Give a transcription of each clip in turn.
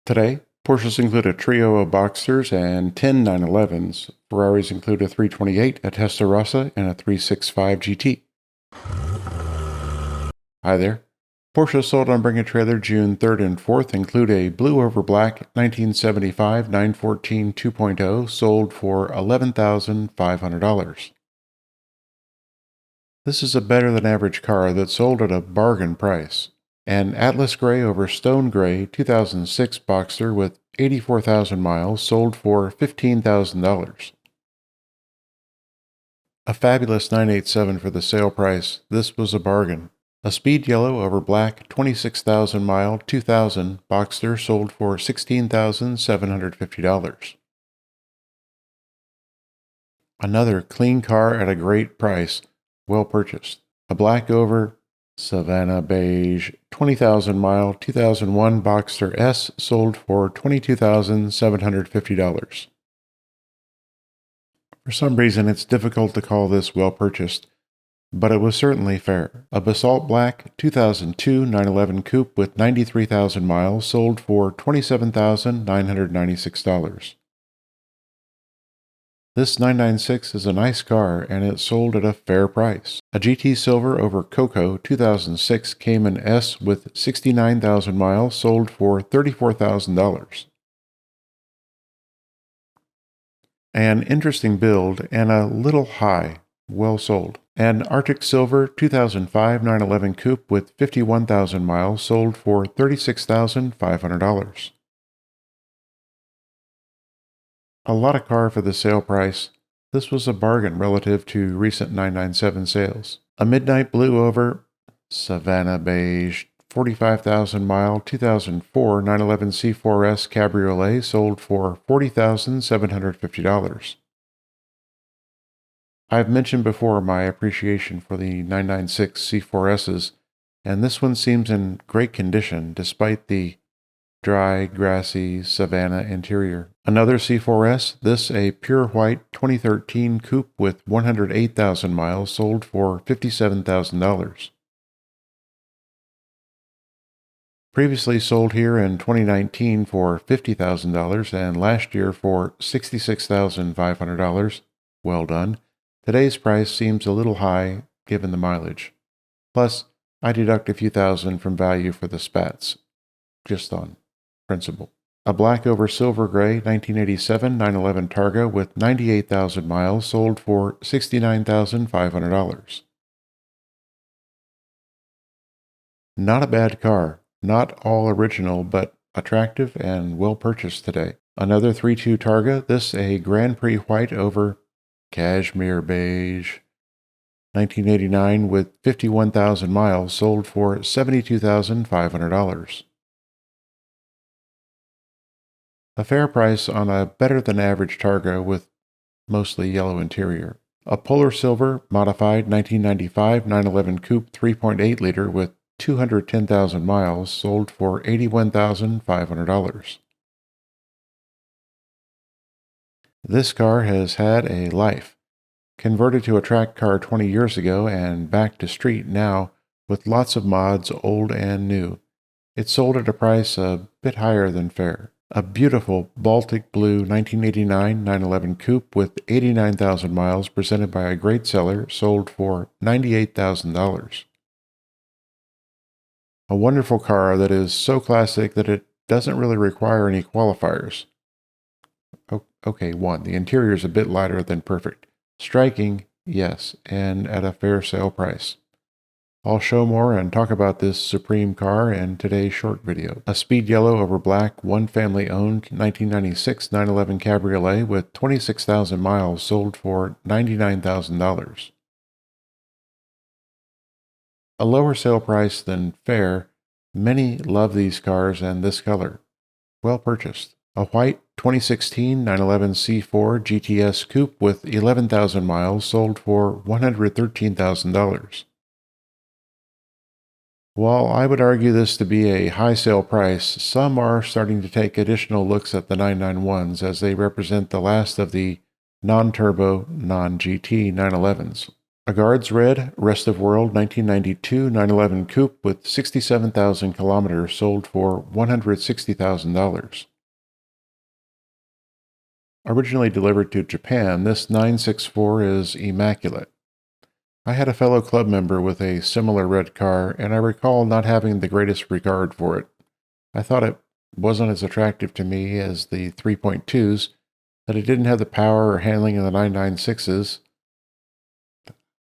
Today, Porsches include a trio of Boxsters and 10 911s. Ferraris include a 328, a Testarossa, and a 365 GT. Hi there. Porsche sold on Bring a Trailer June 3rd and 4th include a blue over black 1975 914 2.0 sold for $11,500. This is a better than average car that sold at a bargain price. An Atlas Gray over Stone Gray 2006 Boxster with 84,000 miles sold for $15,000. A fabulous 987 for the sale price. This was a bargain. A speed yellow over black 26,000 mile 2000 Boxster sold for $16,750. Another clean car at a great price. Well purchased. A black over savanna beige 20,000 mile 2001 Boxster S sold for $22,750. For some reason, it's difficult to call this well purchased, but it was certainly fair. A basalt black 2002 911 Coupe with 93,000 miles sold for $27,996. This 996 is a nice car and it sold at a fair price. A GT Silver over Cocoa 2006 Cayman S with 69,000 miles sold for $34,000. An interesting build and a little high, well sold. An Arctic Silver 2005 911 Coupe with 51,000 miles sold for $36,500. A lot of car for the sale price. This was a bargain relative to recent 997 sales. A midnight blue over savanna beige 45,000 mile 2004 911 C4S Cabriolet sold for $40,750. I've mentioned before my appreciation for the 996 C4Ss, and this one seems in great condition despite the dry, grassy savanna interior. Another C4S, this a pure white 2013 Coupe with 108,000 miles sold for $57,000. Previously sold here in 2019 for $50,000 and last year for $66,500. Well done. Today's price seems a little high given the mileage. Plus, I deduct a few thousand from value for the spats. Just on principle. A black over silver gray 1987 911 Targa with 98,000 miles sold for $69,500. Not a bad car. Not all original, but attractive and well purchased today. Another 3.2 Targa, this a Grand Prix white over cashmere beige 1989 with 51,000 miles sold for $72,500. A fair price on a better than average Targa with mostly yellow interior. A Polar Silver modified 1995 911 Coupe 3.8 liter with 210,000 miles sold for $81,500. This car has had a life. Converted to a track car 20 years ago and back to street now with lots of mods, old and new. It sold at a price a bit higher than fair. A beautiful Baltic blue 1989 911 Coupe with 89,000 miles presented by a great seller sold for $98,000. A wonderful car that is so classic that it doesn't really require any qualifiers. Okay, one, the interior is a bit lighter than perfect. Striking, yes, and at a fair sale price. I'll show more and talk about this supreme car in today's short video. A speed yellow over black, one family owned 1996 911 Cabriolet with 26,000 miles sold for $99,000. A lower sale price than fair. Many love these cars and this color. Well purchased. A white 2016 911 C4 GTS Coupe with 11,000 miles sold for $113,000. While I would argue this to be a high sale price, some are starting to take additional looks at the 991s as they represent the last of the non-turbo, non-GT 911s. A Guards Red Rest of World 1992 911 Coupe with 67,000 kilometers sold for $160,000. Originally delivered to Japan, this 964 is immaculate. I had a fellow club member with a similar red car, and I recall not having the greatest regard for it. I thought it wasn't as attractive to me as the 3.2s, that it didn't have the power or handling of the 996s.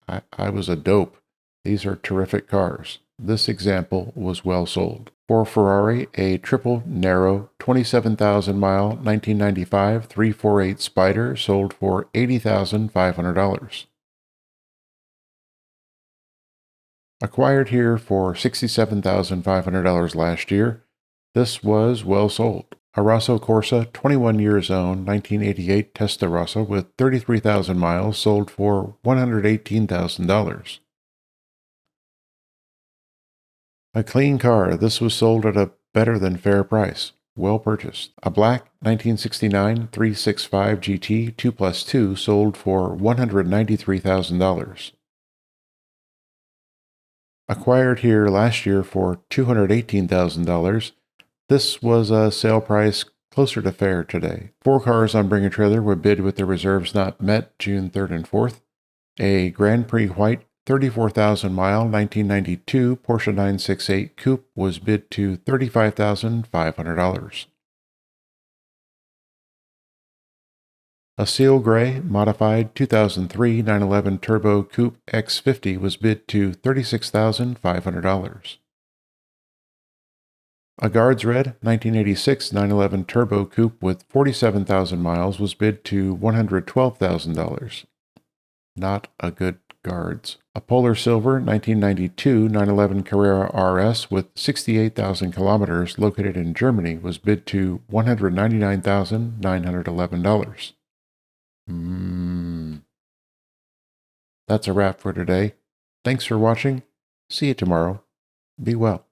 I was a dope. These are terrific cars. This example was well sold. For Ferrari, a triple narrow 27,000 mile 1995 348 Spider sold for $80,500. Acquired here for $67,500 last year, this was well sold. A Rosso Corsa 21 years owned 1988 Testarossa with 33,000 miles sold for $118,000. A clean car, this was sold at a better than fair price. Well purchased. A black 1969 365 GT 2+2 sold for $193,000. Acquired here last year for $218,000. This was a sale price closer to fair today. 4 cars on Bring a Trailer were bid with their reserves not met June 3rd and 4th. A Grand Prix White 34,000 mile 1992 Porsche 968 Coupe was bid to $35,500. A Seal Gray modified 2003 911 Turbo Coupe X50 was bid to $36,500. A Guards Red 1986 911 Turbo Coupe with 47,000 miles was bid to $112,000. Not a good Guards. A Polar Silver 1992 911 Carrera RS with 68,000 kilometers located in Germany was bid to $199,911. That's a wrap for today. Thanks for watching. See you tomorrow. Be well.